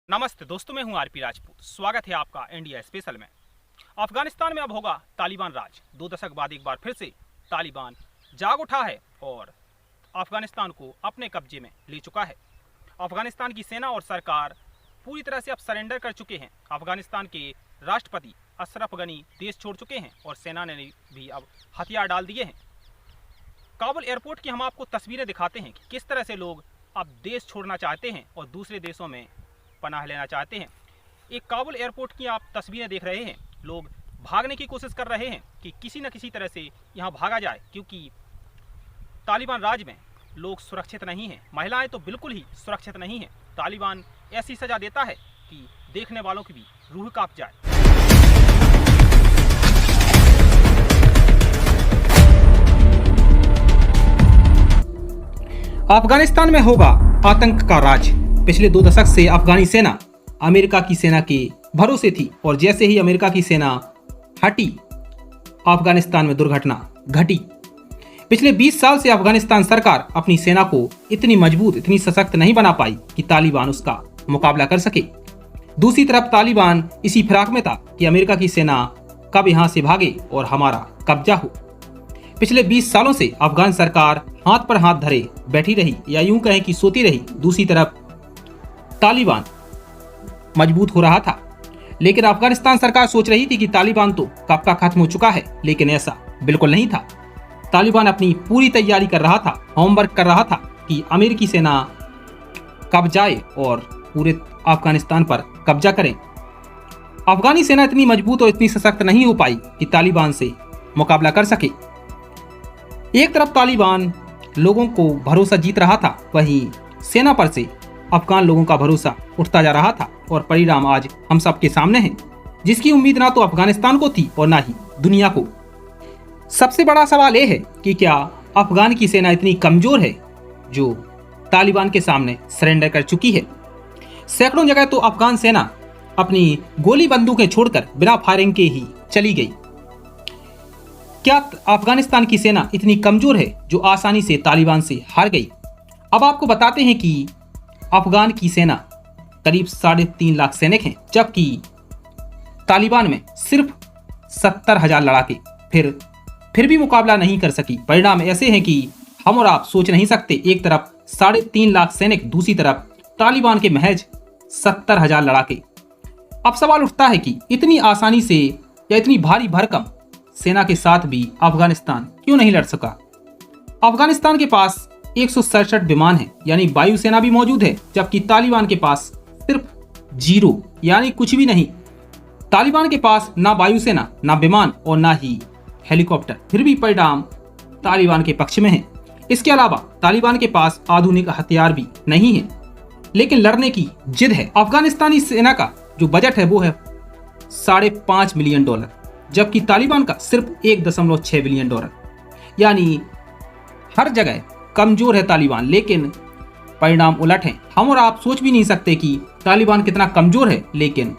नमस्ते दोस्तों, मैं हूं आरपी राजपूत। स्वागत है आपका इंडिया स्पेशल में। अफगानिस्तान में अब होगा तालिबान राज। 2 दशक बाद एक बार फिर से तालिबान जाग उठा है और अफगानिस्तान को अपने कब्जे में ले चुका है। अफगानिस्तान की सेना और सरकार पूरी तरह से अब सरेंडर कर चुके हैं। अफगानिस्तान के राष्ट्रपति अशरफ गनी देश छोड़ चुके हैं और सेना ने भी अब हथियार डाल दिए हैं। काबुल एयरपोर्ट की हम आपको तस्वीरें दिखाते हैं कि किस तरह से लोग अब देश छोड़ना चाहते हैं और दूसरे देशों में पनाह लेना चाहते हैं। एक काबुल एयरपोर्ट की आप तस्वीरें देख रहे हैं। लोग भागने की कोशिश कर रहे हैं कि किसी न किसी तरह से यहाँ भागा जाए, क्योंकि तालिबान राज में लोग सुरक्षित नहीं हैं। महिलाएं तो बिल्कुल ही सुरक्षित नहीं हैं। तालिबान ऐसी सजा देता है कि देखने वालों की भी रूह कांप जाए। अफगानिस्तान में होगा आतंक का राज। पिछले 2 दशक से अफगानी सेना अमेरिका की सेना के भरोसे थी और जैसे ही अमेरिका की सेना हटी, अफगानिस्तान में दुर्घटना घटी। पिछले 20 साल से अफगानिस्तान सरकार अपनी सेना को इतनी मजबूत, इतनी सशक्त नहीं बना पाई कि तालिबान उसका मुकाबला कर सके। दूसरी तरफ तालिबान इसी फिराक में था कि अमेरिका की सेना कब यहां से भागे और हमारा कब्जा हो। पिछले 20 सालों से अफगान सरकार हाथ पर हाथ धरे बैठी रही, या यूं कहें कि सोती रही। दूसरी तरफ तालिबान मजबूत हो रहा था, लेकिन अफगानिस्तान सरकार सोच रही थी कि तालिबान तो कब का खत्म हो चुका है, लेकिन ऐसा बिल्कुल नहीं था। तालिबान अपनी पूरी तैयारी कर रहा था, होमवर्क कर रहा था कि अमेरिकी सेना कब जाए और पूरे अफगानिस्तान पर कब्जा करें। अफगानी सेना इतनी मजबूत और इतनी सशक्त नहीं हो पाई कि तालिबान से मुकाबला कर सके। एक तरफ तालिबान लोगों को भरोसा जीत रहा था, वहीं सेना पर से अफगान लोगों का भरोसा उठता जा रहा था और परिणाम आज हम सबके सामने है, जिसकी उम्मीद ना तो अफगानिस्तान को थी और ना ही दुनिया को। सबसे बड़ा सवाल यह है कि क्या अफगान की सेना इतनी कमजोर है जो तालिबान के सामने सरेंडर कर चुकी है। सैकड़ों जगह तो अफगान सेना अपनी गोली बंदूकें छोड़कर बिना फायरिंग के ही चली गई। क्या अफगानिस्तान की सेना इतनी कमजोर है जो आसानी से तालिबान से हार गई। अब आपको बताते हैं कि अफगान की सेना करीब 3.5 लाख सैनिक हैं, जबकि तालिबान में सिर्फ 70,000 लड़ाके फिर भी मुकाबला नहीं कर सकी। परिणाम ऐसे हैं कि हम और आप सोच नहीं सकते। एक तरफ 3.5 लाख सैनिक, दूसरी तरफ तालिबान के महज 70,000 लड़ाके। अब सवाल उठता है कि इतनी आसानी से या इतनी भारी भरकम सेना के साथ भी अफगानिस्तान क्यों नहीं लड़ सका। अफगानिस्तान के पास 167 विमान है, यानी वायुसेना भी मौजूद है, जबकि तालिबान के पास सिर्फ 0, यानी कुछ भी नहीं। तालिबान के पास ना वायुसेना, ना विमान और ना ही हेलीकॉप्टर, फिर भी परिणाम तालिबान के पक्ष में है। इसके अलावा तालिबान के पास आधुनिक हथियार भी नहीं है, लेकिन लड़ने की जिद है। अफगानिस्तानी सेना का जो बजट है वो है $5.5 मिलियन, जबकि तालिबान का सिर्फ $1.6 बिलियन। यानी हर जगह कमजोर है तालिबान, लेकिन परिणाम उलट हैं। हम और आप सोच भी नहीं सकते कि तालिबान कितना कमजोर है, लेकिन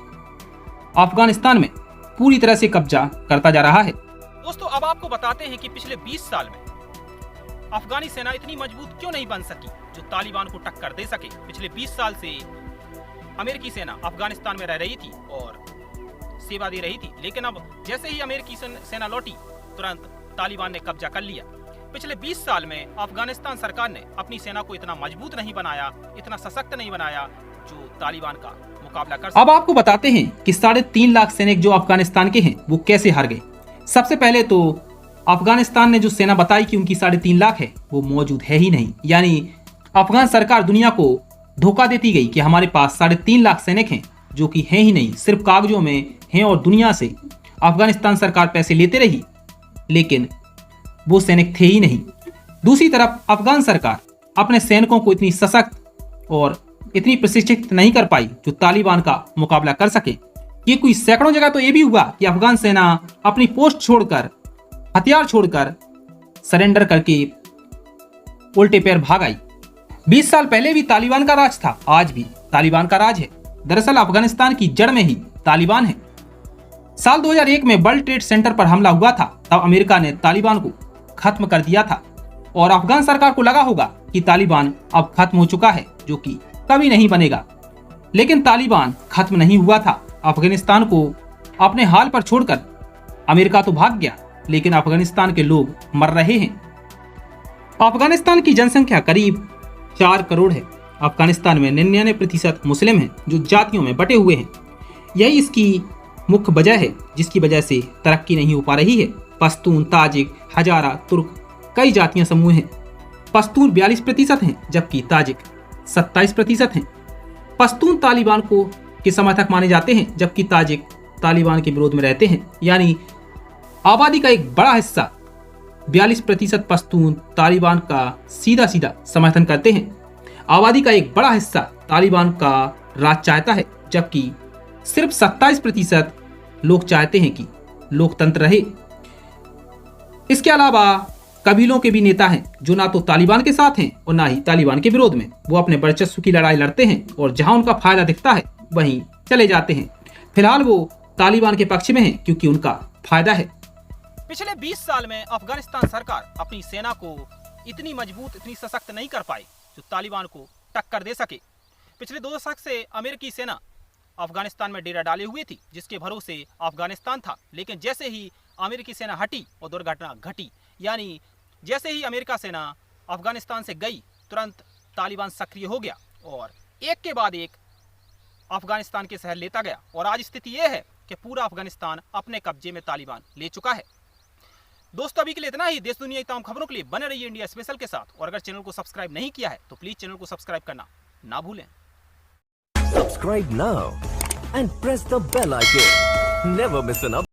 अफगानिस्तान में पूरी तरह से कब्जा करता जा रहा है। दोस्तों, अब आपको बताते हैं कि पिछले 20 साल में अफगानी सेना इतनी मजबूत क्यों नहीं बन सकी जो तालिबान को टक्कर दे सके। पिछले 20 साल से अमेरिकी सेना अफगानिस्तान में रह रही थी और सेवा दे रही थी, लेकिन अब जैसे ही अमेरिकी सेना लौटी, तुरंत तालिबान ने कब्जा कर लिया। पिछले 20 साल में अफगानिस्तान सरकार ने अपनी सेना को इतना मजबूत नहीं बनाया, इतना सशक्त नहीं बनाया जो तालिबान का मुकाबला कर सके। अब आपको बताते हैं कि 3.5 लाख सैनिक जो अफगानिस्तान के हैं वो कैसे हार गए। सबसे पहले तो अफगानिस्तान ने जो सेना बताई कि उनकी 3.5 लाख है, वो मौजूद है ही नहीं। यानी अफगान सरकार दुनिया को धोखा देती गई कि हमारे पास 3.5 लाख सैनिक हैं, जो कि है ही नहीं, सिर्फ कागजों में हैं। और दुनिया से अफगानिस्तान सरकार पैसे लेते रही, लेकिन वो सैनिक थे ही नहीं। दूसरी तरफ अफगान सरकार अपने सैनिकों को इतनी सशक्त और इतनी प्रशिक्षित नहीं कर पाई जो तालिबान का मुकाबला कर सके। ये कोई सैकड़ों जगह तो ये भी हुआ कि अफगान सेना अपनी पोस्ट छोड़कर, हथियार छोड़कर सरेंडर करके उल्टे पैर भाग आई। 20 साल पहले भी तालिबान का राज था, आज भी तालिबान का राज है। दरअसल अफगानिस्तान की जड़ में ही तालिबान है। साल 2001 में वर्ल्ड ट्रेड सेंटर पर हमला हुआ था, तब अमेरिका ने तालिबान को खत्म कर दिया था और अफगान सरकार को लगा होगा कि तालिबान अब खत्म हो चुका है, जो कि कभी नहीं बनेगा। लेकिन तालिबान खत्म नहीं हुआ था। अफगानिस्तान को अपने हाल पर छोड़कर अमेरिका तो भाग गया, लेकिन अफगानिस्तान के लोग मर रहे हैं। अफगानिस्तान की जनसंख्या करीब 4 करोड़ है। अफगानिस्तान में 99% मुस्लिम हैं जो जातियों में बटे हुए हैं। यही इसकी मुख्य वजह है जिसकी वजह से तरक्की नहीं हो पा रही है। पश्तून, ताजिक, हजारा, तुर्क कई जातियां समूह हैं। पश्तून 42% हैं जबकि ताजिक 27% हैं। पश्तून तालिबान के समर्थक माने जाते हैं जबकि ताजिक तालिबान के विरोध में रहते हैं। यानी आबादी का एक बड़ा हिस्सा 42% पश्तून तालिबान का सीधा समर्थन करते हैं। आबादी का एक बड़ा हिस्सा तालिबान का राज चाहता है जबकि सिर्फ 27% लोग चाहते हैं कि लोकतंत्र रहे। इसके अलावा कबीलों के भी नेता हैं जो ना तो तालिबान के साथ हैं और ना ही तालिबान के विरोध में। वो अपने वर्चस्व की लड़ाई लड़ते हैं और जहां उनका फायदा दिखता है वहीं चले जाते हैं। फिलहाल वो तालिबान के पक्ष में हैं क्योंकि उनका फायदा है। पिछले 20 साल में अफगानिस्तान सरकार अपनी सेना को इतनी मजबूत, इतनी सशक्त नहीं कर पाई जो तालिबान को टक्कर दे सके। पिछले 2 दशक से अमेरिकी सेना अफगानिस्तान में डेरा डाले हुई थी जिसके भरोसे अफगानिस्तान था। लेकिन जैसे ही अमेरिकी सेना हटी और दुर्घटना घटी। यानी जैसे ही अमेरिका सेना अफगानिस्तान से गई तुरंत तालिबान सक्रिय हो गया और एक के बाद एक अफगानिस्तान के शहर लेता गया। और आज स्थिति यह है कि पूरा अफगानिस्तान अपने कब्जे में तालिबान ले चुका है। दोस्तों अभी के लिए इतना ही। देश दुनिया की तमाम खबरों के लिए बने रहिए इंडिया स्पेशल के साथ। और अगर चैनल को सब्सक्राइब नहीं किया है तो प्लीज चैनल को सब्सक्राइब करना ना भूलें। Subscribe now and press the bell icon. Never miss an update.